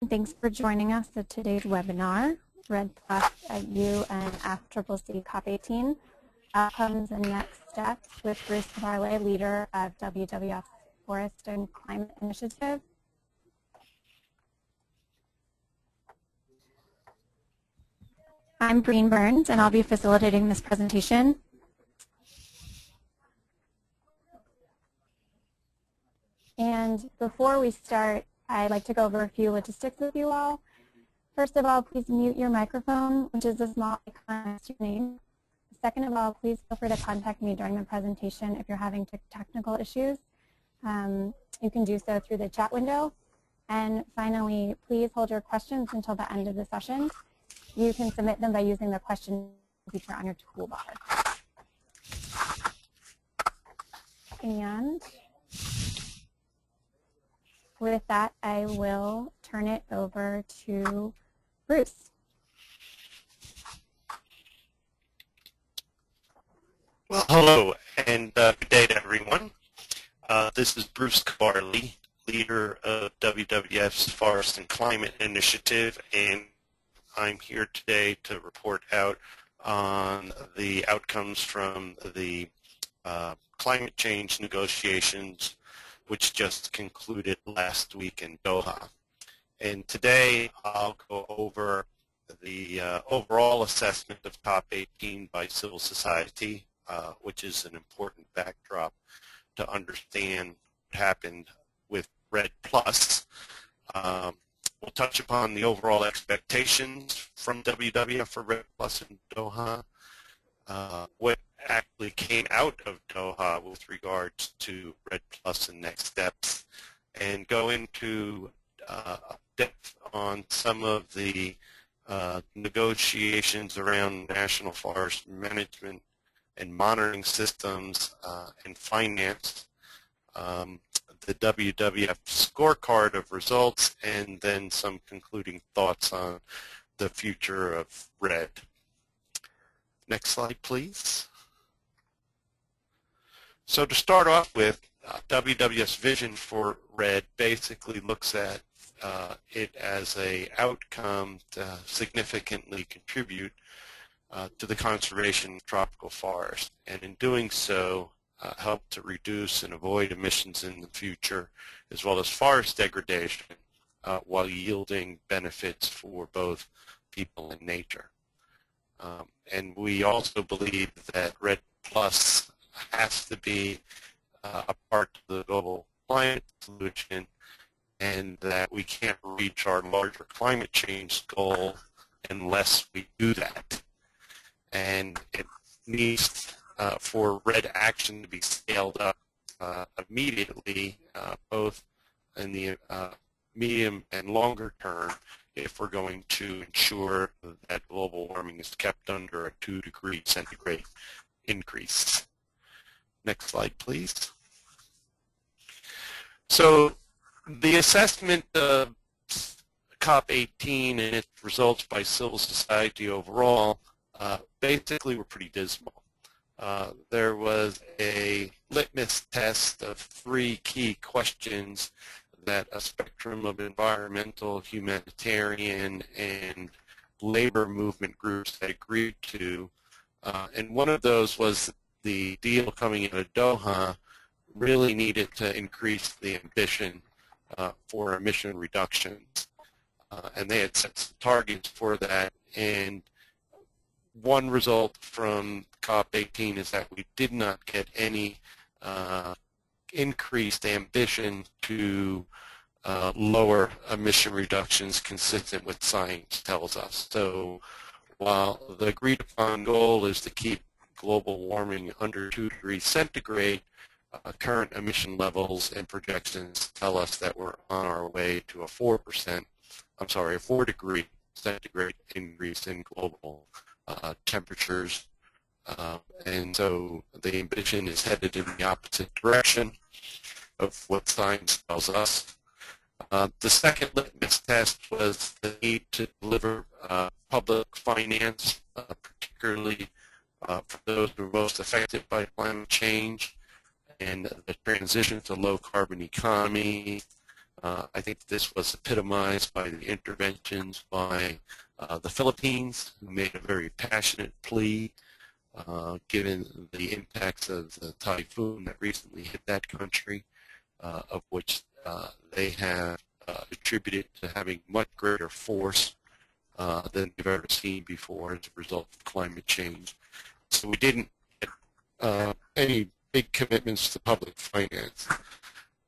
Thanks for joining us at today's webinar, REDD Plus at UNFCCC COP18, Outcomes and Next Steps with Bruce Cabarle, leader of WWF Forest and Climate Initiative. I'm Breen Burns, and I'll be facilitating this presentation. And before we start, I'd like to go over a few logistics with you all. First of all, please mute your microphone, which is a small icon next to your name. Second of all, please feel free to contact me during the presentation if you're having technical issues. You can do so through the chat window. And finally, please hold your questions until the end of the session. You can submit them by using the question feature on your toolbar. And with that, I will turn it over to Bruce. Well, hello, and good day to everyone. This is Bruce Cabarle, leader of WWF's Forest and Climate Initiative, and I'm here today to report out on the outcomes from the climate change negotiations, which just concluded last week in Doha. And today I'll go over the overall assessment of COP18 by civil society, which is an important backdrop to understand what happened with REDD Plus. We'll touch upon the overall expectations from WWF for REDD Plus in Doha, what actually came out of Doha with regards to REDD Plus and next steps, and go into depth on some of the negotiations around national forest management and monitoring systems and finance, the WWF scorecard of results, and then some concluding thoughts on the future of REDD. Next slide, please. So to start off with, WWF's vision for REDD basically looks at it as an outcome to significantly contribute to the conservation of tropical forest, and in doing so help to reduce and avoid emissions in the future, as well as forest degradation, while yielding benefits for both people and nature. And we also believe that REDD Plus has to be a part of the global climate solution, and that we can't reach our larger climate change goal unless we do that. And it needs for REDD action to be scaled up immediately, both in the medium and longer term, if we're going to ensure that global warming is kept under a 2-degree centigrade increase. Next slide, please. So the assessment of COP18 and its results by civil society overall basically were pretty dismal. There was a litmus test of 3 key questions that a spectrum of environmental, humanitarian, and labor movement groups had agreed to. And one of those was the deal coming out of Doha really needed to increase the ambition for emission reductions. And they had set some targets for that. And one result from COP18 is that we did not get any increased ambition to lower emission reductions consistent with science tells us. So while the agreed upon goal is to keep global warming under 2 degrees centigrade, current emission levels and projections tell us that we're on our way to a 4-degree centigrade increase in global temperatures. And so the ambition is headed in the opposite direction of what science tells us. The second litmus test was the need to deliver public finance, particularly for those who are most affected by climate change and the transition to low carbon economy, I think this was epitomized by the interventions by the Philippines, who made a very passionate plea given the impacts of the typhoon that recently hit that country, of which they have attributed to having much greater force than they've ever seen before as a result of climate change. So we didn't get any big commitments to public finance.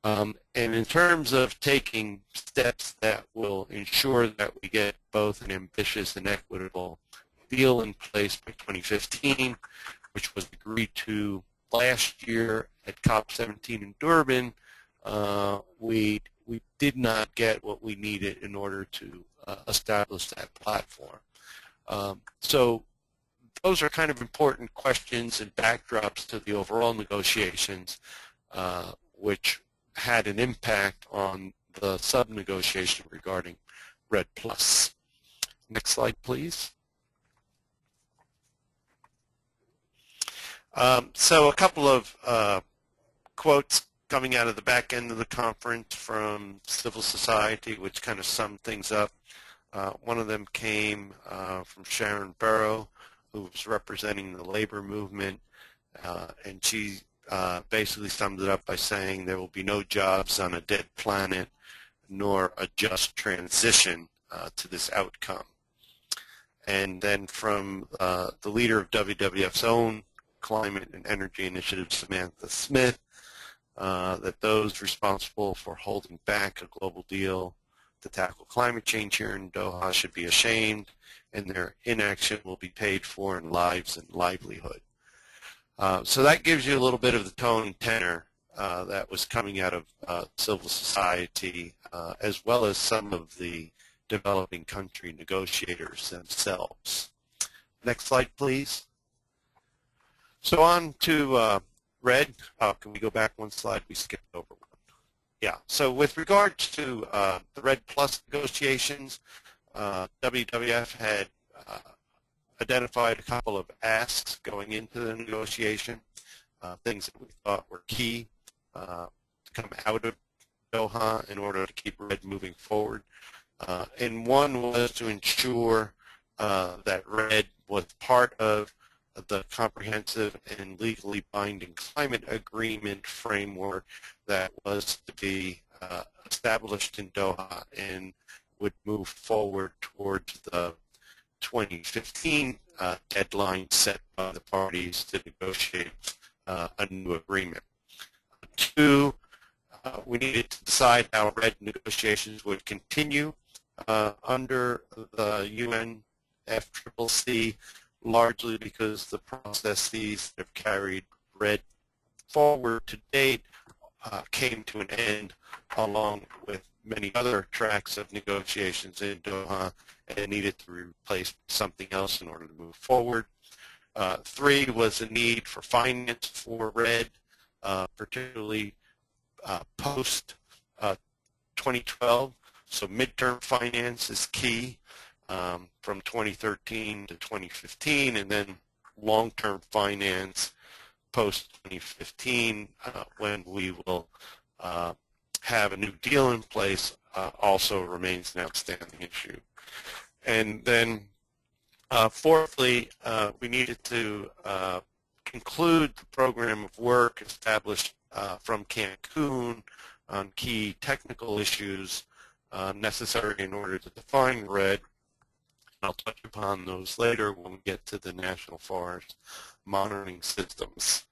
And in terms of taking steps that will ensure that we get both an ambitious and equitable deal in place by 2015, which was agreed to last year at COP18 in Durban, we did not get what we needed in order to establish that platform. So those are kind of important questions and backdrops to the overall negotiations, which had an impact on the sub-negotiation regarding REDD+. Next slide, please. So a couple of quotes coming out of the back end of the conference from civil society, which kind of summed things up. One of them came from Sharon Burrow, who was representing the labor movement, and she basically summed it up by saying there will be no jobs on a dead planet, nor a just transition to this outcome. And then from the leader of WWF's own Climate and Energy Initiative, Samantha Smith, that those responsible for holding back a global deal to tackle climate change here in Doha should be ashamed, and their inaction will be paid for in lives and livelihood. So that gives you a little bit of the tone and tenor that was coming out of civil society, as well as some of the developing country negotiators themselves. Next slide, please. So on to REDD. Can we go back one slide? We skipped over one. Yeah, so with regards to the REDD+ negotiations, WWF had identified a couple of asks going into the negotiation, things that we thought were key to come out of Doha in order to keep REDD moving forward. And one was to ensure that REDD was part of the comprehensive and legally binding climate agreement framework that was to be established in Doha and would move forward towards the 2015 deadline set by the parties to negotiate a new agreement. Two, we needed to decide how REDD negotiations would continue under the UNFCCC, largely because the processes that have carried REDD forward to date came to an end, along with many other tracks of negotiations in Doha, and needed to replace something else in order to move forward. Three was the need for finance for REDD, particularly post 2012. So midterm finance is key from 2013 to 2015, and then long-term finance post-2015 when we will have a new deal in place also remains an outstanding issue. And then fourthly, we needed to conclude the program of work established from Cancun on key technical issues necessary in order to define REDD. I'll touch upon those later when we get to the National Forest monitoring systems.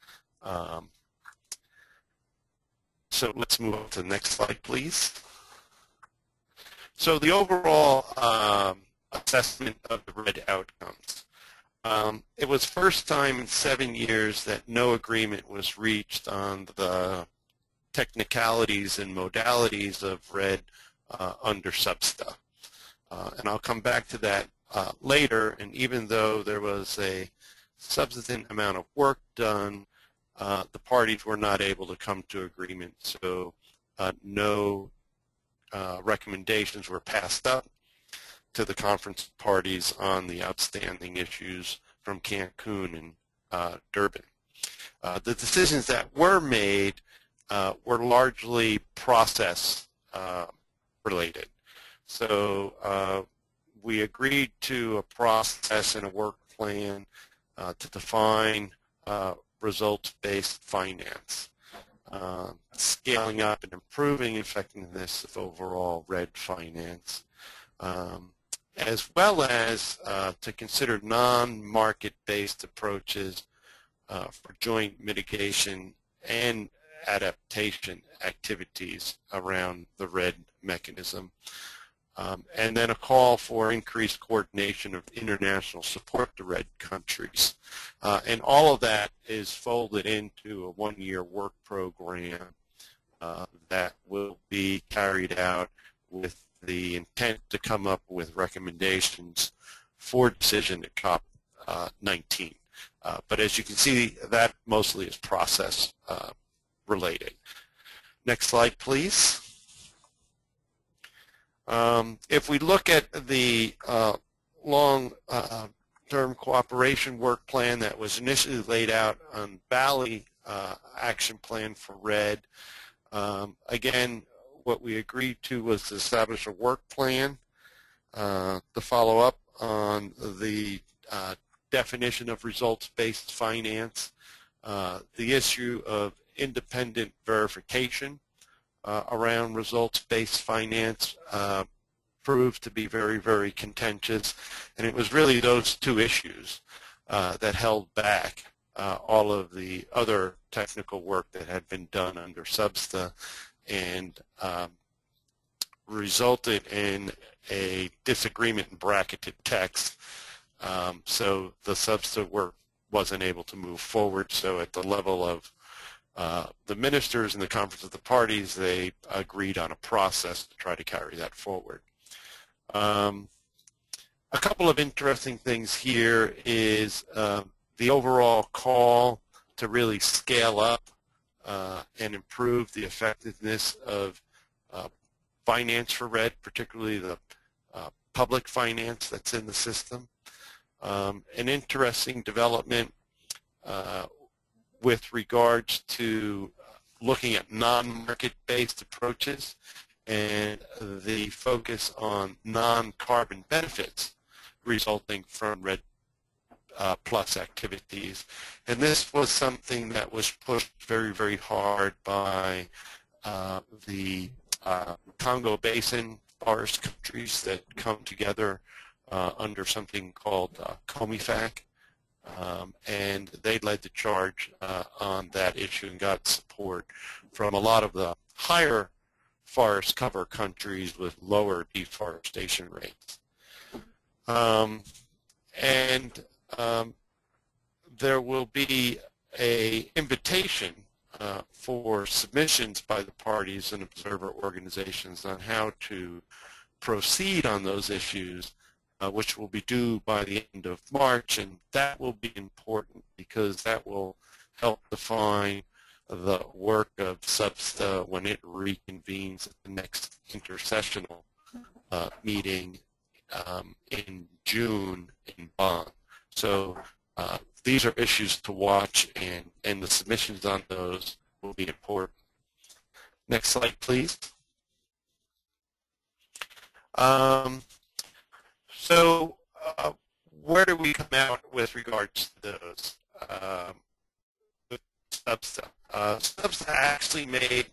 So let's move on to the next slide, please. So the overall assessment of the REDD outcomes. It was first time in 7 years that no agreement was reached on the technicalities and modalities of REDD under SBSTA. And I'll come back to that later, and even though there was a substantive amount of work done, the parties were not able to come to agreement, so no recommendations were passed up to the conference parties on the outstanding issues from Cancun and Durban. The decisions that were made were largely process related. So we agreed to a process and a work plan to define results-based finance, scaling up and improving effectiveness of overall REDD finance, as well as to consider non-market-based approaches for joint mitigation and adaptation activities around the REDD mechanism. And then a call for increased coordination of international support to REDD countries. And all of that is folded into a one-year work program that will be carried out with the intent to come up with recommendations for decision at COP18. But as you can see, that mostly is process related. Next slide, please. If we look at the long-term cooperation work plan that was initially laid out on Bali action plan for REDD, again, what we agreed to was to establish a work plan to follow up on the definition of results-based finance, the issue of independent verification around results-based finance proved to be very, very contentious, and it was really those two issues that held back all of the other technical work that had been done under SBSTA and resulted in a disagreement in bracketed text. So the SBSTA work wasn't able to move forward. So at the level of the ministers and the Conference of the Parties, they agreed on a process to try to carry that forward. A couple of interesting things here is the overall call to really scale up and improve the effectiveness of finance for REDD, particularly the public finance that's in the system. An interesting development with regards to looking at non-market-based approaches and the focus on non-carbon benefits resulting from REDD plus activities. And this was something that was pushed very, very hard by the Congo Basin forest countries that come together under something called COMIFAC. And they led the charge on that issue and got support from a lot of the higher forest cover countries with lower deforestation rates. There will be an invitation for submissions by the parties and observer organizations on how to proceed on those issues, which will be due by the end of March, and that will be important because that will help define the work of SBSTA when it reconvenes at the next intersessional meeting in June in Bonn. So these are issues to watch, and the submissions on those will be important. Next slide, please. So where do we come out with regards to those? SBSTA. SBSTA actually made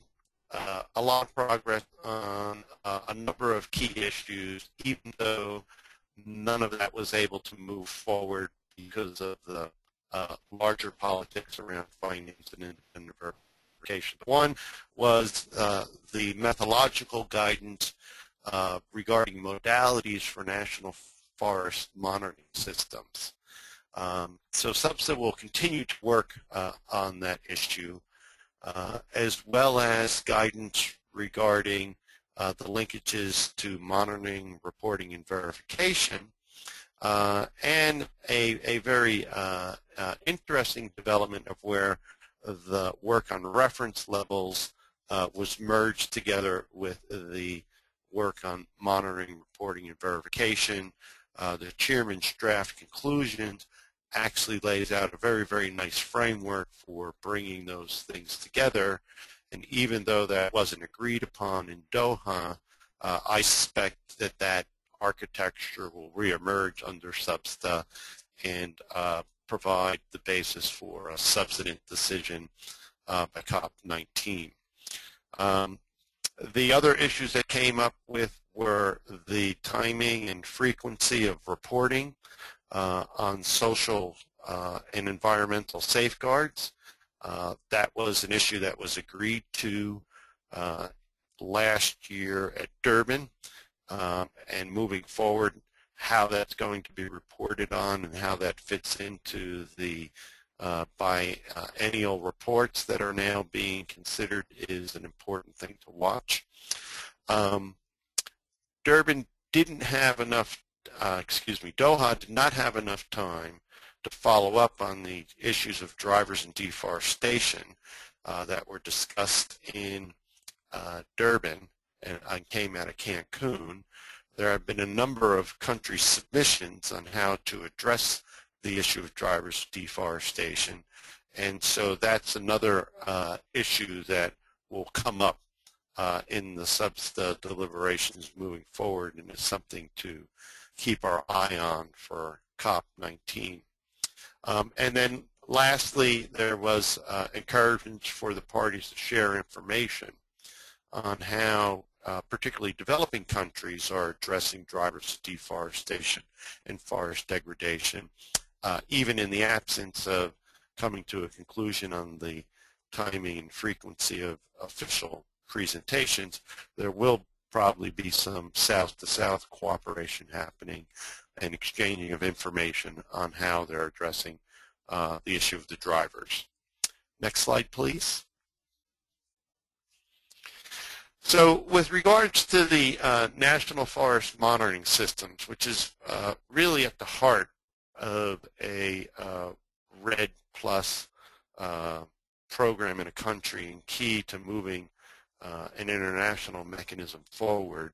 a lot of progress on a number of key issues, even though none of that was able to move forward because of the larger politics around finance and independent verification. One was the methodological guidance regarding modalities for national forest monitoring systems. So SBSTA will continue to work on that issue, as well as guidance regarding the linkages to monitoring, reporting, and verification, and a very interesting development of where the work on reference levels was merged together with the work on monitoring, reporting, and verification. The chairman's draft conclusions actually lays out a very, very nice framework for bringing those things together, And even though that wasn't agreed upon in Doha, I suspect that that architecture will reemerge under SBSTA and provide the basis for a substantive decision by COP18. The other issues that came up with were the timing and frequency of reporting on social and environmental safeguards. That was an issue that was agreed to last year at Durban, and moving forward, how that's going to be reported on and how that fits into the biennial reports that are now being considered is an important thing to watch. Durban didn't have enough, Doha did not have enough time to follow up on the issues of drivers and deforestation that were discussed in Durban and came out of Cancun. There have been a number of country submissions on how to address the issue of drivers' deforestation, and so that's another issue that will come up in the SBSTA deliberations moving forward, and is something to keep our eye on for COP19. And then lastly, there was encouragement for the parties to share information on how particularly developing countries are addressing drivers' deforestation and forest degradation, even in the absence of coming to a conclusion on the timing and frequency of official presentations. There will probably be some south-to-south cooperation happening and exchanging of information on how they're addressing the issue of the drivers. Next slide, please. So with regards to the National Forest Monitoring Systems, which is really at the heart of a REDD Plus program in a country and key to moving an international mechanism forward,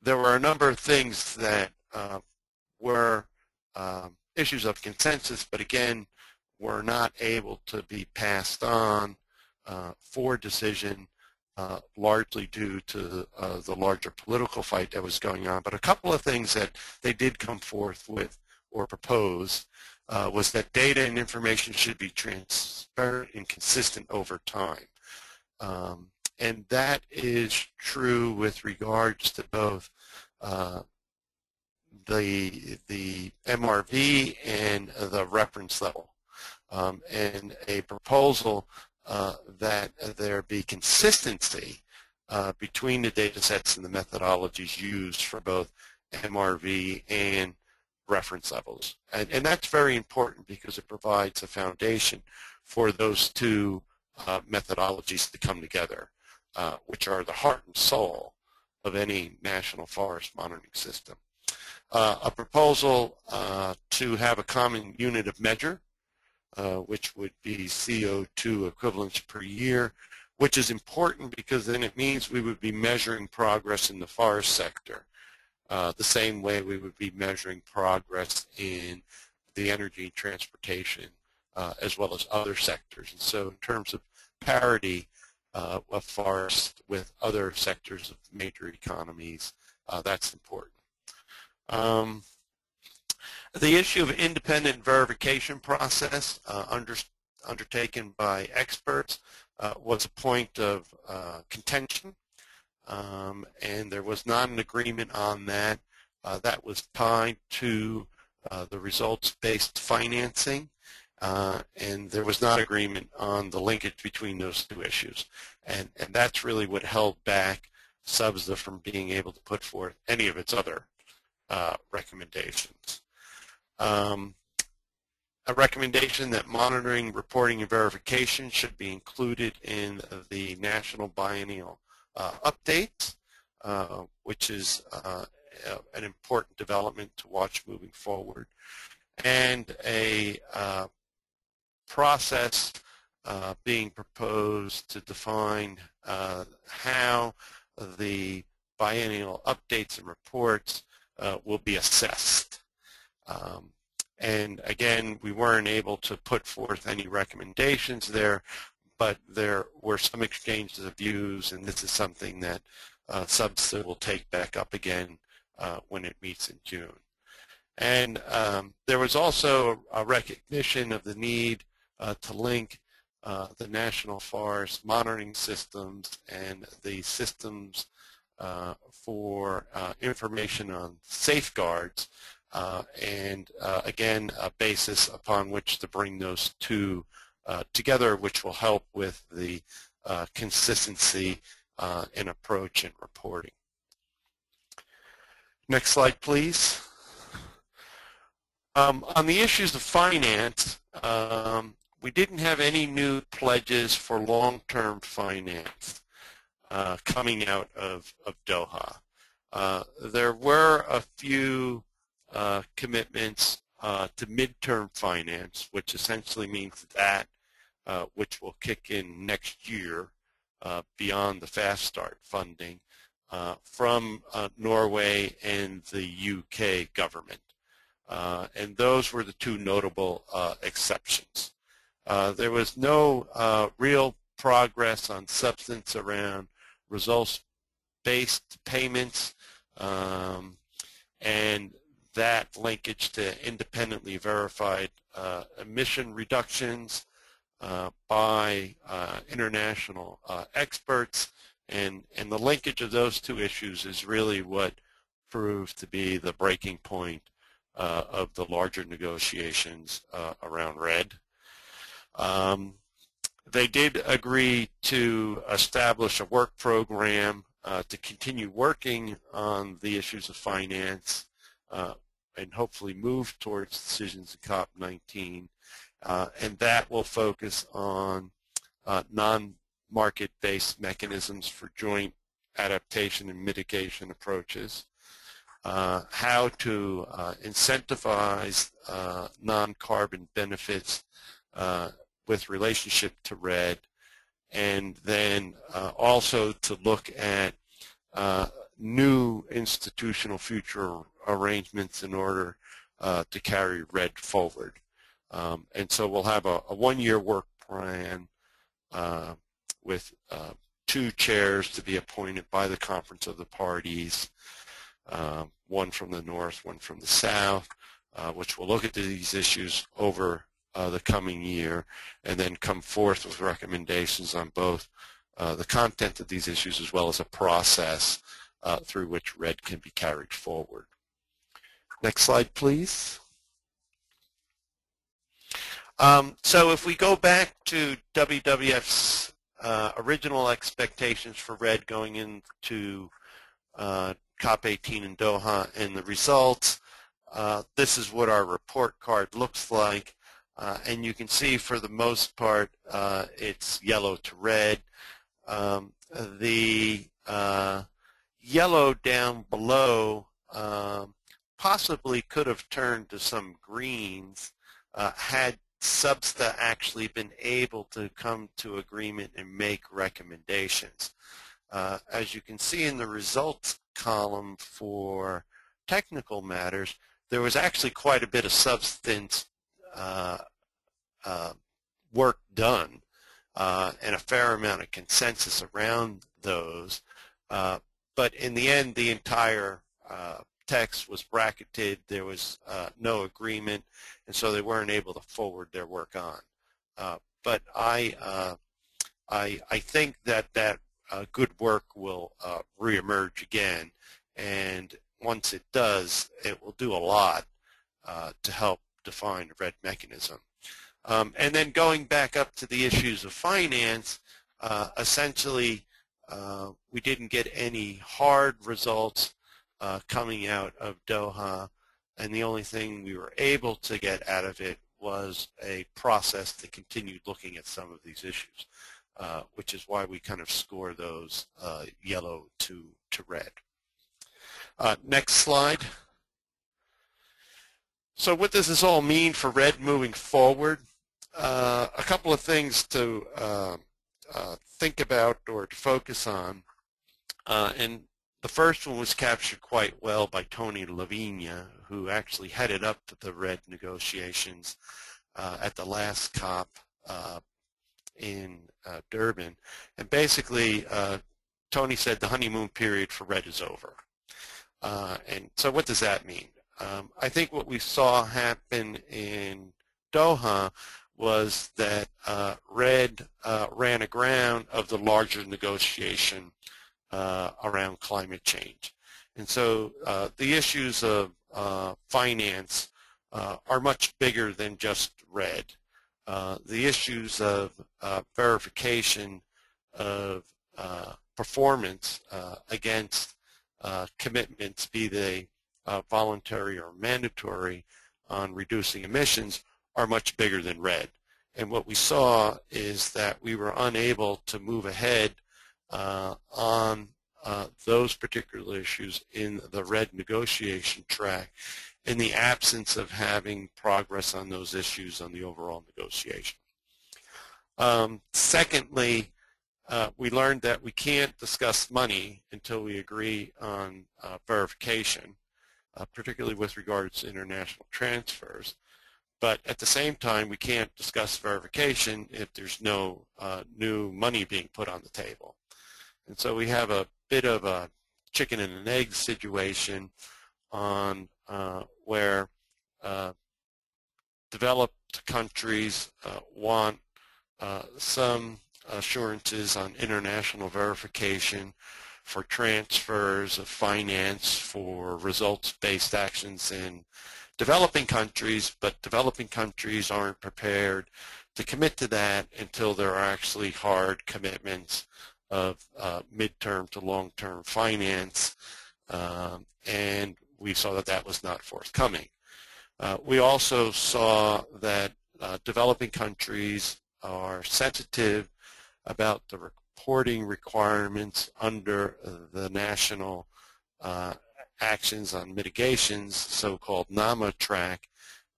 there were a number of things that were issues of consensus, but again, were not able to be passed on for decision, largely due to the larger political fight that was going on. But a couple of things that they did come forth with or propose was that data and information should be transparent and consistent over time. And that is true with regards to both the MRV and the reference level. And a proposal that there be consistency between the data sets and the methodologies used for both MRV and reference levels. And that's very important because it provides a foundation for those two methodologies to come together, which are the heart and soul of any national forest monitoring system. A proposal to have a common unit of measure, which would be CO2 equivalents per year, which is important because then it means we would be measuring progress in the forest sector the same way we would be measuring progress in the energy and transportation as well as other sectors. And so in terms of parity of forest with other sectors of major economies, that's important. The issue of independent verification process undertaken by experts was a point of contention, and there was not an agreement on that. That was tied to the results-based financing, and there was not agreement on the linkage between those two issues. And that's really what held back SBSTA from being able to put forth any of its other recommendations. A recommendation that monitoring, reporting, and verification should be included in the national biennial updates, which is an important development to watch moving forward, and a process being proposed to define how the biennial updates and reports will be assessed. And again, we weren't able to put forth any recommendations there, but there were some exchanges of views, and this is something that SUBSTA will take back up again when it meets in June. And there was also a recognition of the need to link the national forest monitoring systems and the systems for information on safeguards, and again, a basis upon which to bring those two together, which will help with the consistency in approach and reporting. Next slide, please. On the issues of finance, we didn't have any new pledges for long-term finance coming out of Doha. There were a few commitments to midterm finance, which essentially means that which will kick in next year beyond the Fast Start funding from Norway and the UK government. And those were the two notable exceptions. There was no real progress on substance around results-based payments, and that linkage to independently verified emission reductions by international experts, and the linkage of those two issues is really what proved to be the breaking point of the larger negotiations around REDD. They did agree to establish a work program to continue working on the issues of finance and hopefully move towards decisions in COP18, and that will focus on non-market-based mechanisms for joint adaptation and mitigation approaches, how to incentivize non-carbon benefits with relationship to REDD, and then also to look at new institutional future arrangements in order to carry REDD forward. And so we'll have a one-year work plan with two chairs to be appointed by the Conference of the Parties, one from the north, one from the south, which will look at these issues over the coming year and then come forth with recommendations on both the content of these issues as well as a process through which REDD can be carried forward. Next slide, please. So if we go back to WWF's original expectations for REDD going into COP18 in Doha and the results, this is what our report card looks like. And you can see for the most part it's yellow to red. The yellow down below possibly could have turned to some greens had SUBSTA actually been able to come to agreement and make recommendations. As you can see in the results column for technical matters, there was actually quite a bit of substance work done and a fair amount of consensus around those. But in the end, the entire text was bracketed. There was no agreement, and so they weren't able to forward their work on. But I think that good work will reemerge again, and once it does, it will do a lot to help define a REDD mechanism. And then going back up to the issues of finance, essentially we didn't get any hard results coming out of Doha, and the only thing we were able to get out of it was a process to continue looking at some of these issues, which is why we kind of score those yellow to red. Next slide. So what does this all mean for REDD moving forward? A couple of things to think about or to focus on, and the first one was captured quite well by Tony Lavinia, who actually headed up the REDD negotiations at the last COP in Durban. And basically, Tony said the honeymoon period for REDD is over. And so what does that mean? I think what we saw happen in Doha was that REDD ran aground of the larger negotiation around climate change. And so the issues of finance are much bigger than just REDD. The issues of verification of performance against commitments, be they voluntary or mandatory, on reducing emissions are much bigger than REDD. And what we saw is that we were unable to move ahead on those particular issues in the REDD negotiation track in the absence of having progress on those issues on the overall negotiation. Secondly, we learned that we can't discuss money until we agree on verification, particularly with regards to international transfers. But at the same time, we can't discuss verification if there's no new money being put on the table. And so we have a bit of a chicken and an egg situation on where developed countries want some assurances on international verification for transfers of finance for results-based actions in developing countries, but developing countries aren't prepared to commit to that until there are actually hard commitments of midterm to long-term finance, and we saw that that was not forthcoming. We also saw that developing countries are sensitive about the reporting requirements under the national actions on mitigations, so-called NAMA track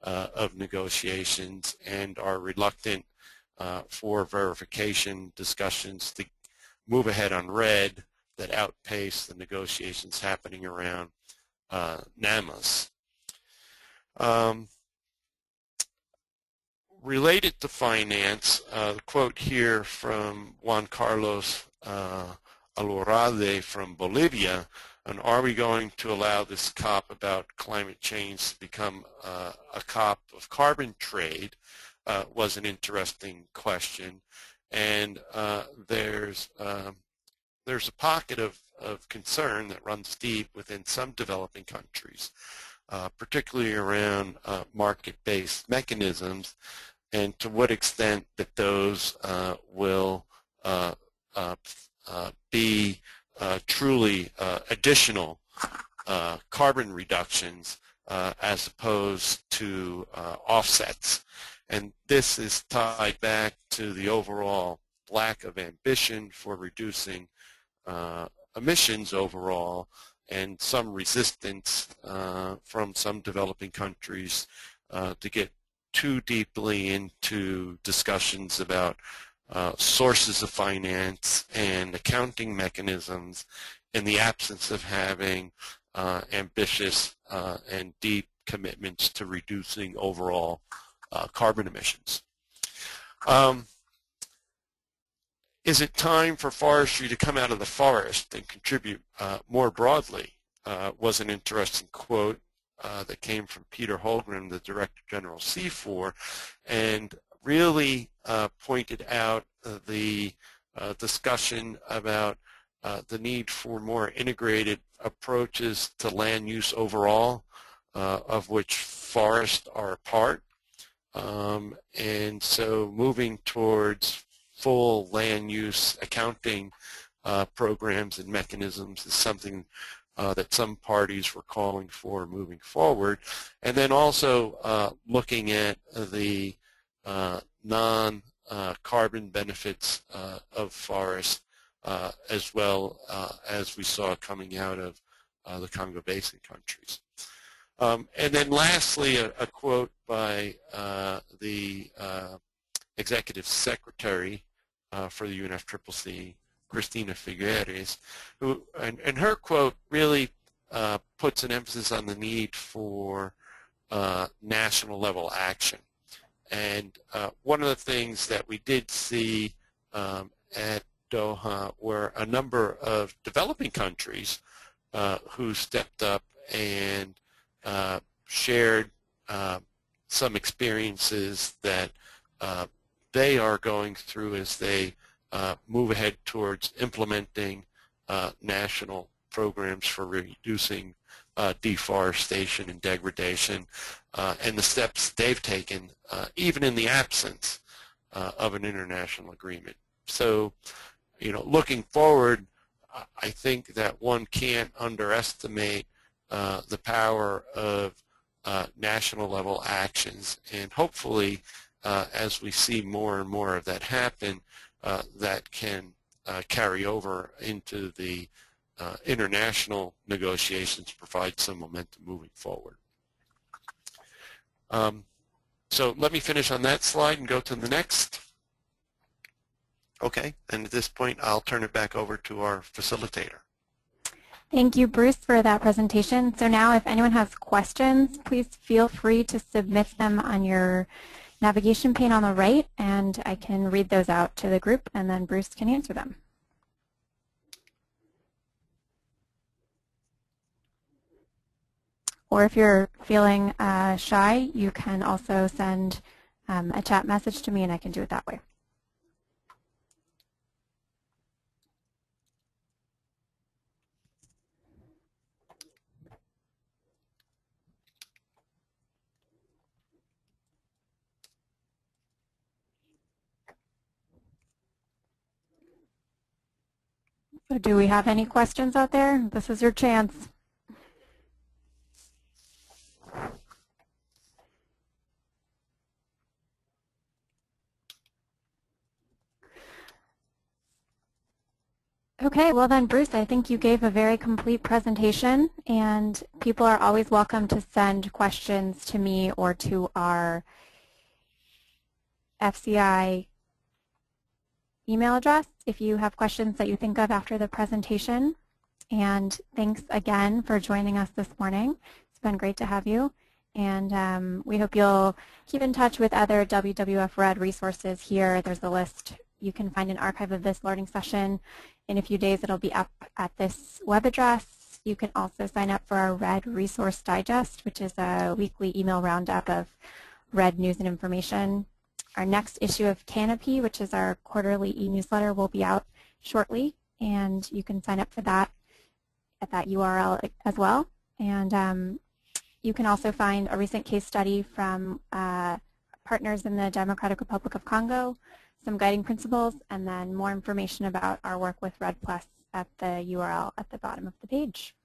of negotiations, and are reluctant for verification discussions to move ahead on REDD that outpace the negotiations happening around NAMAs. Related to finance, the quote here from Juan Carlos Alorade from Bolivia, and are we going to allow this COP about climate change to become a COP of carbon trade, was an interesting question. And there's a pocket of concern that runs deep within some developing countries, particularly around market-based mechanisms, and to what extent that those will be truly additional carbon reductions as opposed to offsets. And this is tied back to the overall lack of ambition for reducing emissions overall, and some resistance from some developing countries to get too deeply into discussions about sources of finance and accounting mechanisms in the absence of having ambitious and deep commitments to reducing overall carbon emissions. Is it time for forestry to come out of the forest and contribute more broadly? Was an interesting quote that came from Peter Holmgren, the Director General C4, and really pointed out the discussion about the need for more integrated approaches to land use overall, of which forests are a part. And so moving towards full land use accounting programs and mechanisms is something that some parties were calling for moving forward. And then also looking at the non-carbon benefits of forests as well as we saw coming out of the Congo Basin countries. And then lastly, a quote by the Executive Secretary for the UNFCCC, Cristina Figueres, who, and her quote really puts an emphasis on the need for national level action. And one of the things that we did see at Doha were a number of developing countries who stepped up and shared some experiences that they are going through as they move ahead towards implementing national programs for reducing deforestation and degradation, and the steps they've taken, even in the absence of an international agreement. So, looking forward, I think that one can't underestimate the power of national level actions, and hopefully as we see more and more of that happen, that can carry over into the international negotiations, provide some momentum moving forward. So let me finish on that slide and go to the next. Okay, and at this point I'll turn it back over to our facilitator. Thank you, Bruce, for that presentation. So now if anyone has questions, please feel free to submit them on your navigation pane on the right, and I can read those out to the group, and then Bruce can answer them. Or if you're feeling shy, you can also send a chat message to me, and I can do it that way. So do we have any questions out there? This is your chance. Okay, well then, Bruce, I think you gave a very complete presentation, and people are always welcome to send questions to me or to our FCI email address if you have questions that you think of after the presentation. And thanks again for joining us this morning. It's been great to have you. And we hope you'll keep in touch with other WWF REDD resources here. There's a list. You can find an archive of this learning session. In a few days, it'll be up at this web address. You can also sign up for our REDD Resource Digest, which is a weekly email roundup of REDD news and information. Our next issue of Canopy, which is our quarterly e-newsletter, will be out shortly, and you can sign up for that at that URL as well. And you can also find a recent case study from partners in the Democratic Republic of Congo, some guiding principles, and then more information about our work with REDD Plus at the URL at the bottom of the page.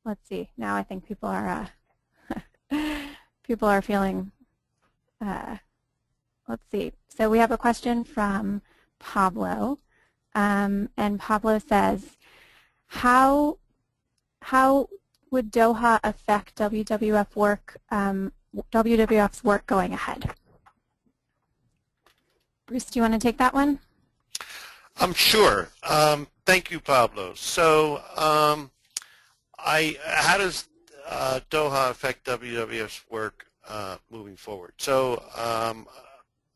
Let's see. Now I think people are feeling. Let's see. So we have a question from Pablo, and Pablo says, "How would Doha affect WWF's work going ahead?" Bruce, do you want to take that one? Sure. Thank you, Pablo. So how does Doha affect WWF's work moving forward? So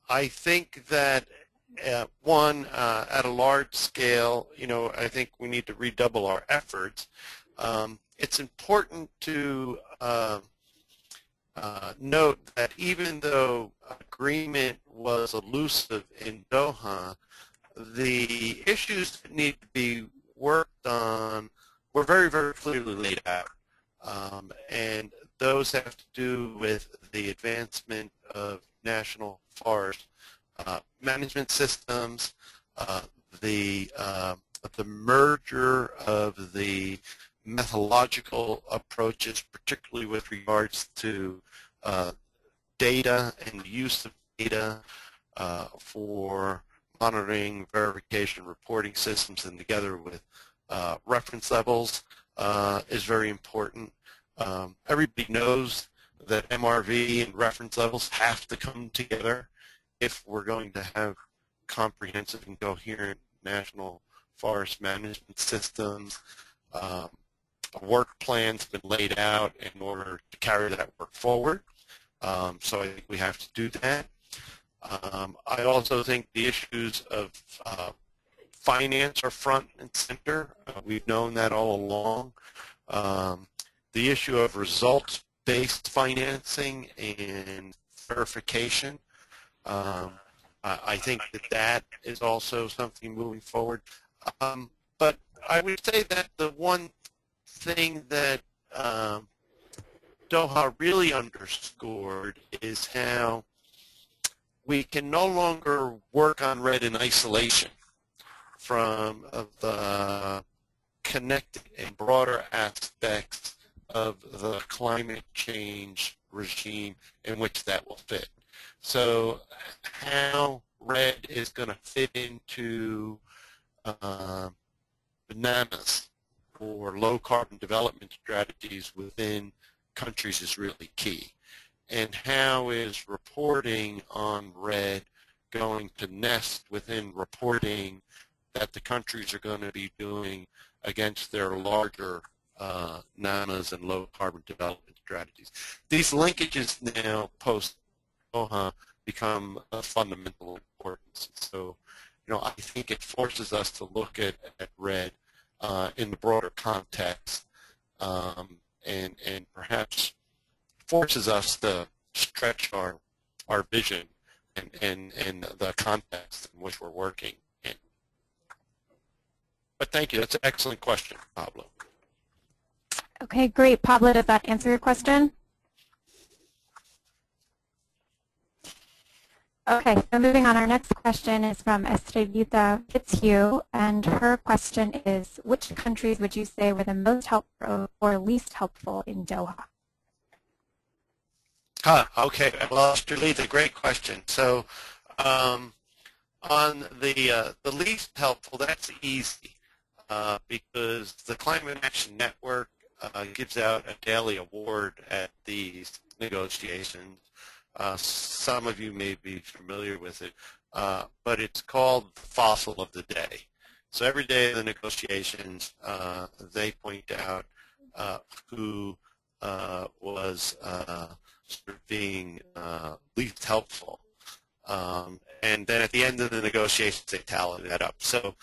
I think that one, at a large scale, I think we need to redouble our efforts. It's important to note that even though agreement was elusive in Doha, the issues that need to be worked on were very, very clearly laid out. And those have to do with the advancement of national forest management systems, the merger of the methodological approaches, particularly with regards to data and the use of data for monitoring, verification, reporting systems, and together with reference levels is very important. Everybody knows that MRV and reference levels have to come together if we're going to have comprehensive and coherent national forest management systems. A work plan's been laid out in order to carry that work forward. So I think we have to do that. I also think the issues of finance are front and center. We've known that all along. The issue of results-based financing and verification, I think that is also something moving forward. But I would say that the one thing that Doha really underscored is how we can no longer work on REDD in isolation from the connected and broader aspects of the climate change regime in which that will fit. So how REDD is going to fit into bananas or low carbon development strategies within countries is really key. And how is reporting on REDD going to nest within reporting that the countries are going to be doing against their larger NAMAs and low carbon development strategies. These linkages now post-Doha become of fundamental importance. So, I think it forces us to look at REDD in the broader context and perhaps forces us to stretch our vision and the context in which we're working in. But thank you. That's an excellent question, Pablo. Okay, great. Pablo, does that answer your question? Okay, so moving on, our next question is from Estrellita Fitzhugh, and her question is, which countries would you say were the most helpful or least helpful in Doha? Okay, well, Estrellita, great question. So on the least helpful, that's easy because the Climate Action Network gives out a daily award at these negotiations. Some of you may be familiar with it, but it's called Fossil of the Day. So every day of the negotiations, they point out who was sort of being least helpful. And then at the end of the negotiations, they tally that up. So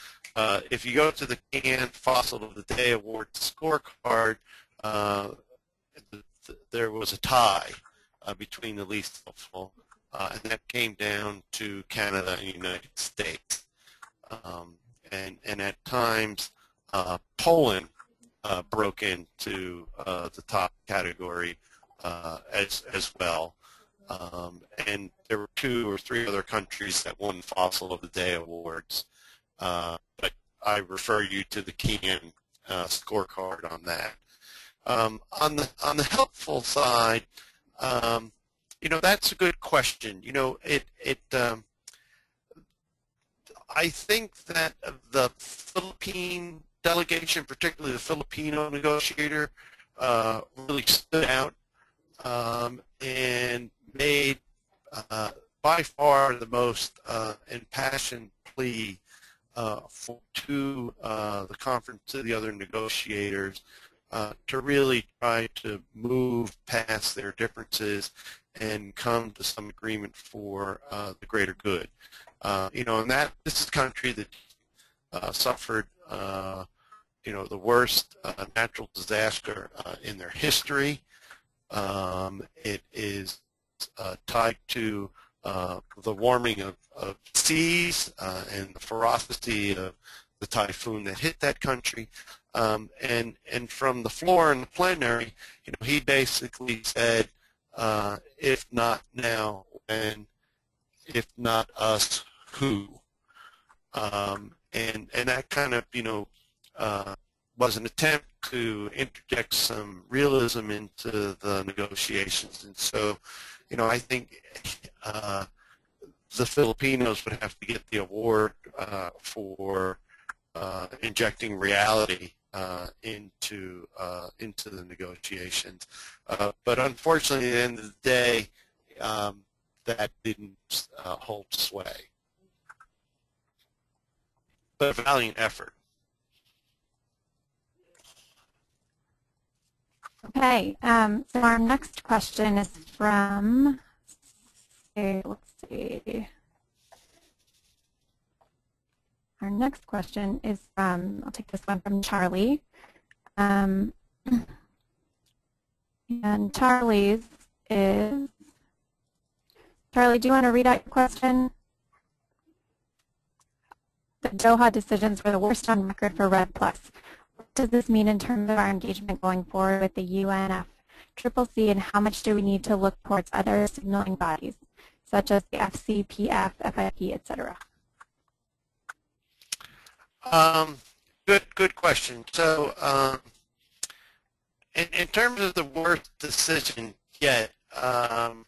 if you go to the CAN Fossil of the Day Award scorecard, there was a tie between the least helpful, and that came down to Canada and the United States. And at times, Poland broke into the top category as well. And there were 2 or 3 other countries that won Fossil of the Day awards. But I refer you to the CAN scorecard on that. On the helpful side, that's a good question. I think that the Philippine delegation, particularly the Filipino negotiator, really stood out and made by far the most impassioned plea to the conference, to the other negotiators, to really try to move past their differences and come to some agreement for the greater good. And this is a country that suffered, the worst natural disaster in their history. It is tied to the warming of seas and the ferocity of the typhoon that hit that country. And from the floor in the plenary, he basically said, if not now, when? If not us, who? And that kind of, was an attempt to interject some realism into the negotiations. And so, I think the Filipinos would have to get the award for injecting reality into the negotiations. But unfortunately, at the end of the day, that didn't hold sway. But a valiant effort. Okay, so our next question is from, let's see. Our next question is from, I'll take this one from Charlie. And Charlie's is, Charlie, do you want to read out your question? The Doha decisions were the worst on record for REDD+. What does this mean in terms of our engagement going forward with the UNFCCC, and how much do we need to look towards other signaling bodies, such as the FCPF, FIP, etc.? Good question. So, in terms of the worst decision yet out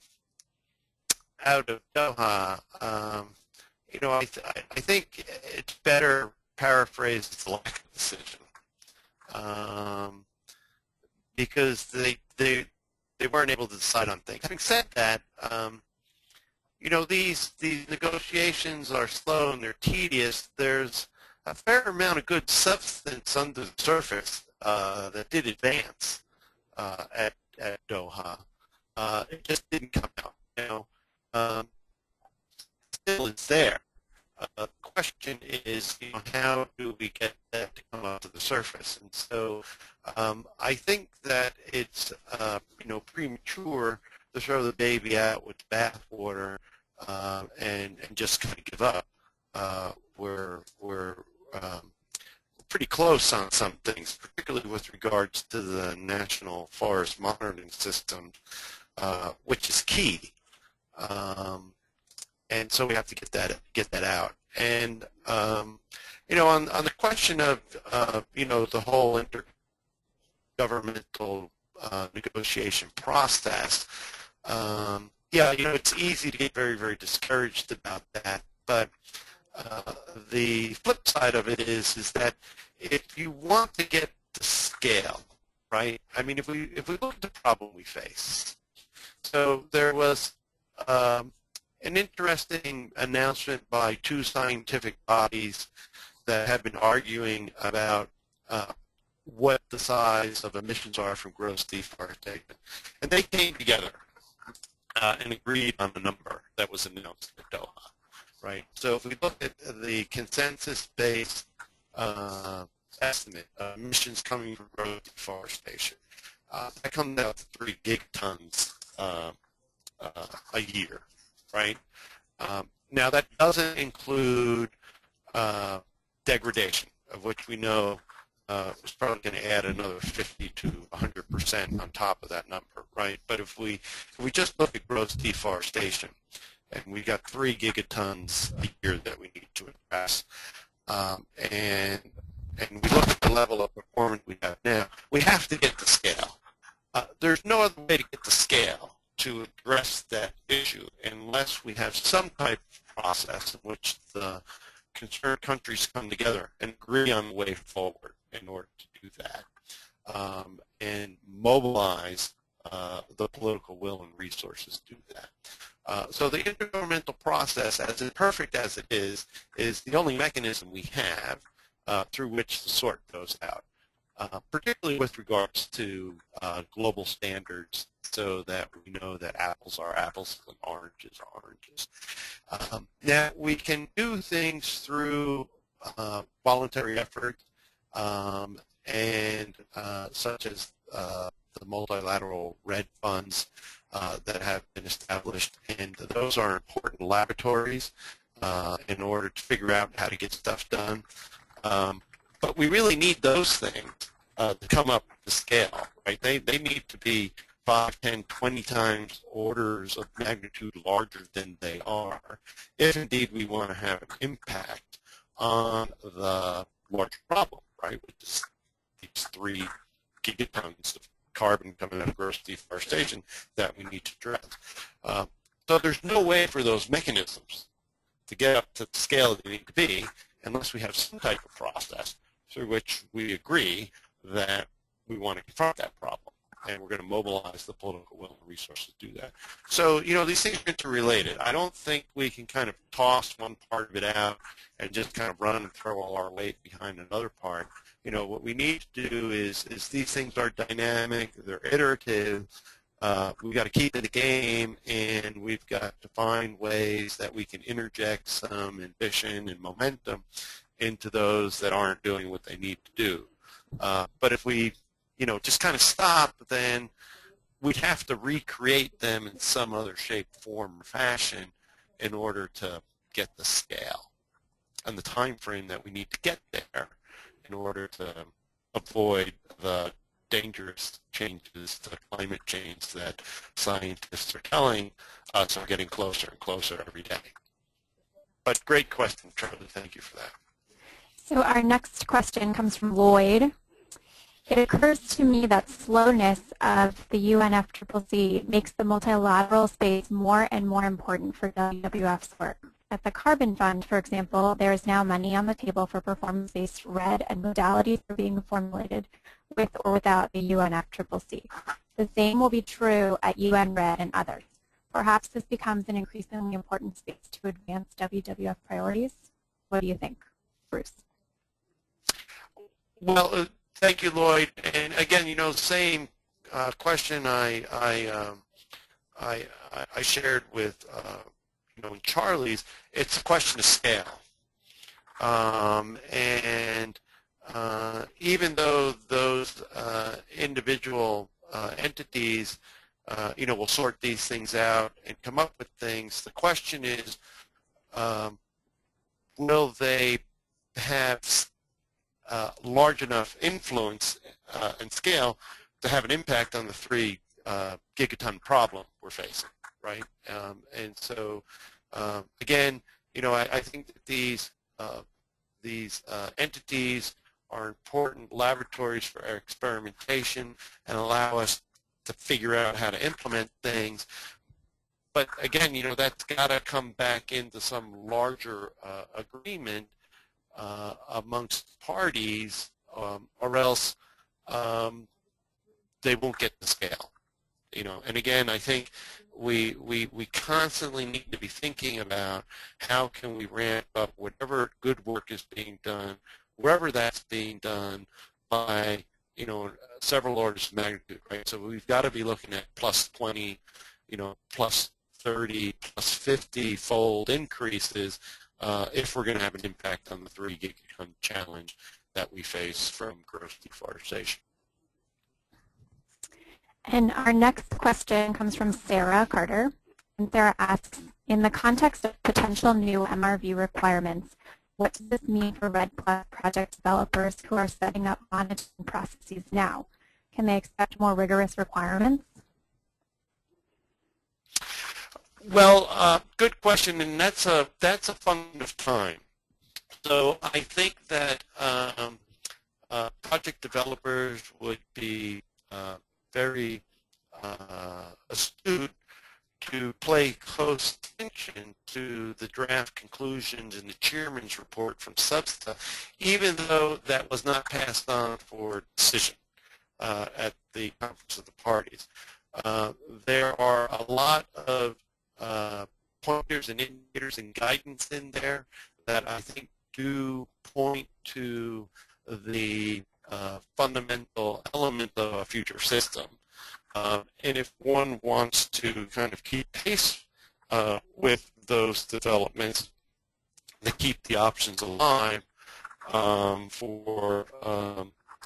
of Doha, I think it's better paraphrased as the lack of decision, because they weren't able to decide on things. Having said that, these negotiations are slow and they're tedious. There's a fair amount of good substance under the surface that did advance at Doha. It just didn't come out. Still it's there. The question is, how do we get that to come up to the surface? And so I think that it's premature to throw the baby out with the bathwater and just kind of give up. We're pretty close on some things, particularly with regards to the National Forest Monitoring System, which is key. And so we have to get that out. And on the question of the whole intergovernmental negotiation process, it's easy to get very, very discouraged about that. But the flip side of it is that if you want to get to scale, right? I mean, if we look at the problem we face, so there was an interesting announcement by two scientific bodies that have been arguing about what the size of emissions are from gross deforestation. And they came together and agreed on a number that was announced at Doha, right? So if we look at the consensus-based estimate of emissions coming from gross deforestation, that comes out to 3 gigatons a year, right? Now that doesn't include degradation, of which we know is probably going to add another 50 to 100% on top of that number, right? But if we just look at gross deforestation, and we got 3 gigatons a year that we need to address, and we look at the level of performance we have now, we have to get to scale. There's no other way to get to scale to address that issue unless we have some type of process in which the concerned countries come together and agree on the way forward in order to do that, and mobilize the political will and resources to do that. So the intergovernmental process, as imperfect as it is the only mechanism we have through which the sort goes out, particularly with regards to global standards, so that we know that apples are apples and oranges are oranges. Now, we can do things through voluntary effort, and such as the multilateral REDD funds that have been established, and those are important laboratories in order to figure out how to get stuff done. But we really need those things to come up to scale, right? They need to be 5, 10, 20 times orders of magnitude larger than they are, if indeed we want to have an impact on the larger problem, right? With these 3 gigatons of carbon coming out of gross deforestation that we need to address. So there's no way for those mechanisms to get up to the scale that they need to be unless we have some type of process through which we agree that we want to confront that problem. and we're going to mobilize the political will and resources to do that. So, these things are interrelated. I don't think we can kind of toss one part of it out and just kind of run and throw all our weight behind another part. What we need to do is these things are dynamic, they're iterative. We've got to keep in the game, and we've got to find ways that we can interject some ambition and momentum into those that aren't doing what they need to do. But if we, just kind of stop, then we'd have to recreate them in some other shape, form, or fashion in order to get the scale and the time frame that we need to get there in order to avoid the dangerous changes to climate change that scientists are telling us are getting closer and closer every day. But great question, Charlie. Thank you for that. So our next question comes from Lloyd. It occurs to me that slowness of the UNFCCC makes the multilateral space more and more important for WWF's work. At the Carbon Fund, for example, there is now money on the table for performance-based REDD, and modalities are being formulated with or without the UNFCCC. The same will be true at UN REDD and others. Perhaps this becomes an increasingly important space to advance WWF priorities. What do you think, Bruce? Well, thank you, Lloyd. And again, same question I shared with in Charlie's. It's a question of scale, and even though those individual entities, will sort these things out and come up with things, the question is, will they have large enough influence and scale to have an impact on the 3 gigaton problem we're facing, right? And so, again, I think that these entities are important laboratories for our experimentation and allow us to figure out how to implement things. But again, that's got to come back into some larger agreement amongst parties, or else they won't get the scale. And again, I think we constantly need to be thinking about how can we ramp up whatever good work is being done, wherever that's being done, by several orders of magnitude, right? So we've got to be looking at plus 20, plus 30, plus 50-fold increases if we're going to have an impact on the 3 gigaton challenge that we face from gross deforestation. And our next question comes from Sarah Carter. And Sarah asks, in the context of potential new MRV requirements, what does this mean for REDD Plus project developers who are setting up monitoring processes now? Can they expect more rigorous requirements? Well, good question, and that's a function of time. So I think that project developers would be very astute to pay close attention to the draft conclusions in the chairman's report from SBSTA, even though that was not passed on for decision at the Conference of the Parties. There are a lot of pointers and indicators and guidance in there that I think do point to the fundamental element of a future system. And if one wants to kind of keep pace with those developments, to keep the options alive for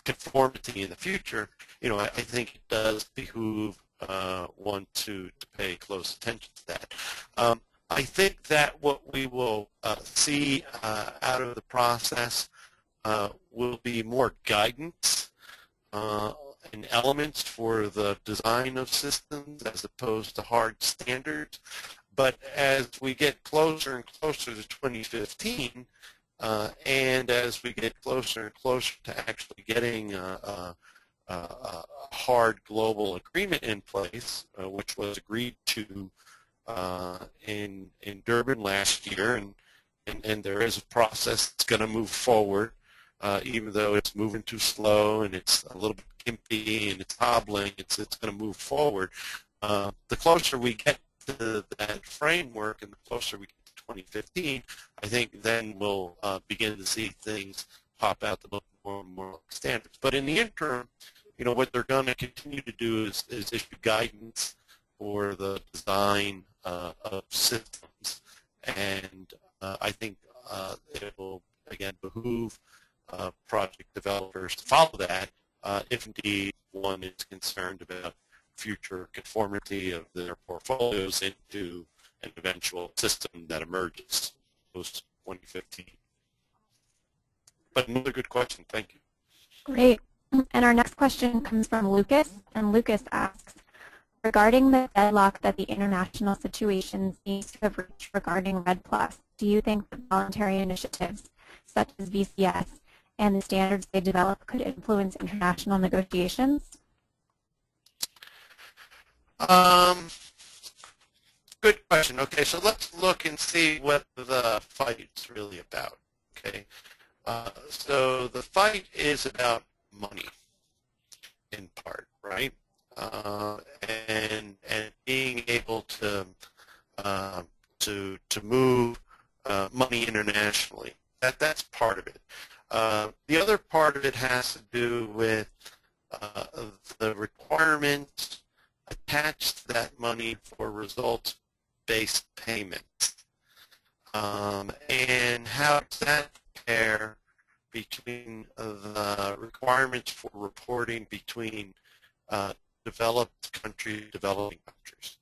conformity in the future, I think it does behoove one to pay close attention to that. I think that what we will see out of the process will be more guidance and elements for the design of systems as opposed to hard standards. But as we get closer and closer to 2015, and as we get closer and closer to actually getting a hard global agreement in place, which was agreed to in Durban last year, and there is a process that's going to move forward even though it's moving too slow and it's a little bit gimpy and it's hobbling, it's going to move forward. The closer we get to that framework and the closer we get to 2015, I think then we'll begin to see things pop out that look more and more like standards. But in the interim, you know, what they're going to continue to do is issue guidance for the design of systems, and I think it will, again, behoove project developers to follow that if indeed one is concerned about future conformity of their portfolios into an eventual system that emerges post-2015. But another good question. Thank you. Great. And our next question comes from Lucas, and Lucas asks, regarding the deadlock that the international situation seems to have reached regarding REDD+, do you think that voluntary initiatives such as VCS and the standards they develop could influence international negotiations? Good question. Okay, so let's look and see what the fight's really about. Okay, so the fight is about money, in part, right? And being able to move money internationally. That's part of it. The other part of it has to do with the requirements attached to that money for results-based payments, and how does that compare between the requirements for reporting between developed countries, developing countries.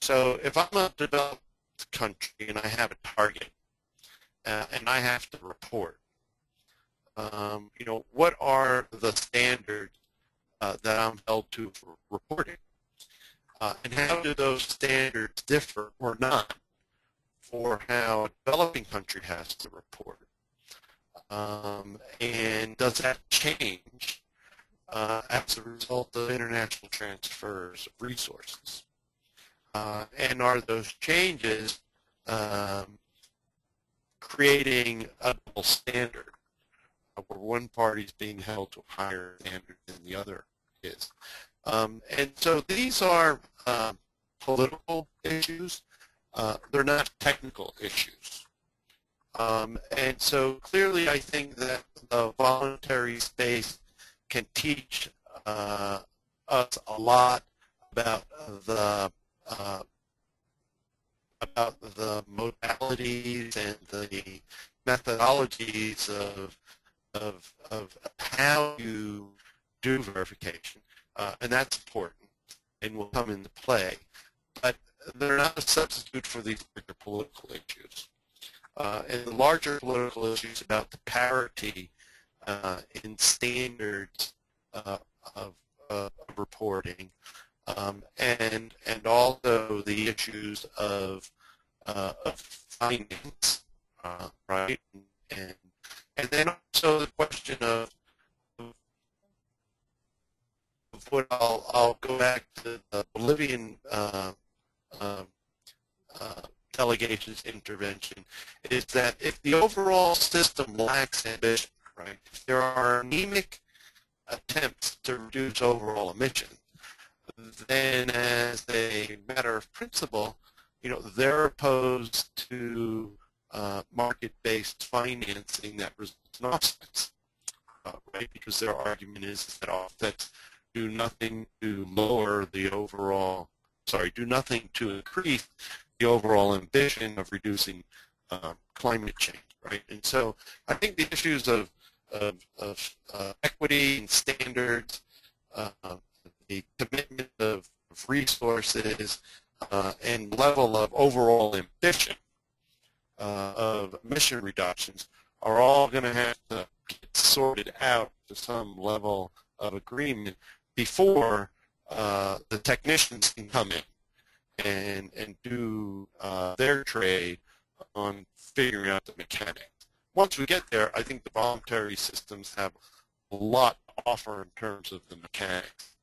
So if I'm a developed country and I have a target and I have to report, you know, what are the standards that I'm held to for reporting? And how do those standards differ or not for how a developing country has to report? And does that change as a result of international transfers of resources? And are those changes creating a double standard where one party is being held to a higher standard than the other is? And so these are political issues. They're not technical issues. And so clearly I think that the voluntary space can teach us a lot about the modalities and the methodologies of how you do verification, and that's important and will come into play. But they're not a substitute for these bigger political issues. And the larger political issues about the parity in standards of reporting, and also the issues of finance, right? And then also the question of what I'll go back to the Bolivian delegation's intervention, is that if the overall system lacks ambition, right, if there are anemic attempts to reduce overall emissions, then as a matter of principle, you know, they're opposed to market-based financing that results in offsets, right? Because their argument is that offsets do nothing to lower the overall, do nothing to increase the overall ambition of reducing climate change, right? And so I think the issues of equity and standards, the commitment of resources, and level of overall ambition of emission reductions are all going to have to get sorted out to some level of agreement before the technicians can come in and do their trade on figuring out the mechanics. Once we get there, I think the voluntary systems have a lot to offer in terms of the mechanics.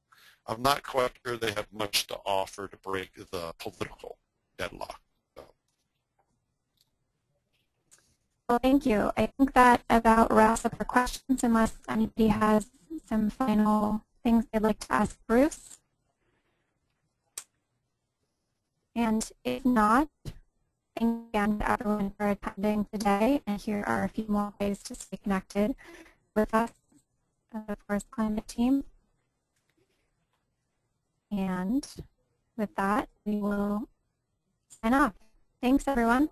I'm not quite sure they have much to offer to break the political deadlock. So. Well, thank you. I think that about wraps up our questions unless anybody has some final things they'd like to ask Bruce. And if not, thank you again to everyone for attending today. And here are a few more ways to stay connected with us, the Forest Climate team. And with that, we will sign off. Thanks, everyone.